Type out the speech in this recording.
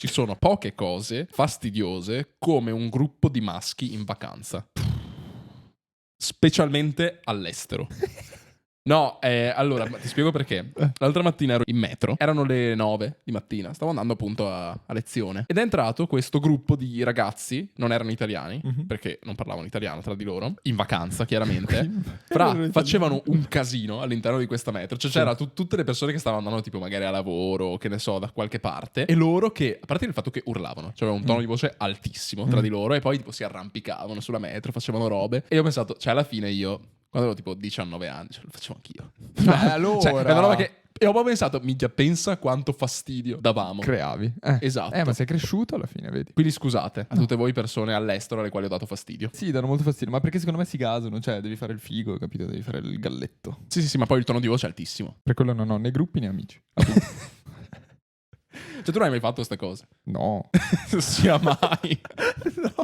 Ci sono poche cose fastidiose come un gruppo di maschi in vacanza. Specialmente all'estero. No, allora, ti spiego perché. L'altra mattina ero in metro, erano le 9 di mattina, stavo andando appunto a lezione. Ed è entrato questo gruppo di ragazzi, non erano italiani, perché non parlavano italiano tra di loro, in vacanza chiaramente. Facevano un casino all'interno di questa metro. Cioè c'era tutte le persone che stavano andando tipo magari a lavoro, che ne so, da qualche parte. E loro che, a parte il fatto che urlavano, cioè avevano un tono di voce altissimo tra di loro. E poi tipo si arrampicavano sulla metro, facevano robe. E io ho pensato, cioè alla fine io... Quando avevo tipo 19 anni, cioè, lo facevo anch'io. Allora... Cioè, è una roba che... E ho proprio pensato, minchia, pensa quanto fastidio davamo. Creavi. Esatto. Ma sei cresciuto alla fine, vedi? Quindi scusate a tutte voi persone all'estero alle quali ho dato fastidio. Sì, danno molto fastidio, ma perché secondo me si gasano, cioè devi fare il figo, capito? Devi fare il galletto. Sì, ma poi il tono di voce è altissimo. Per quello non ho né gruppi né amici. Cioè, tu non hai mai fatto queste cose? No. Sia mai. No.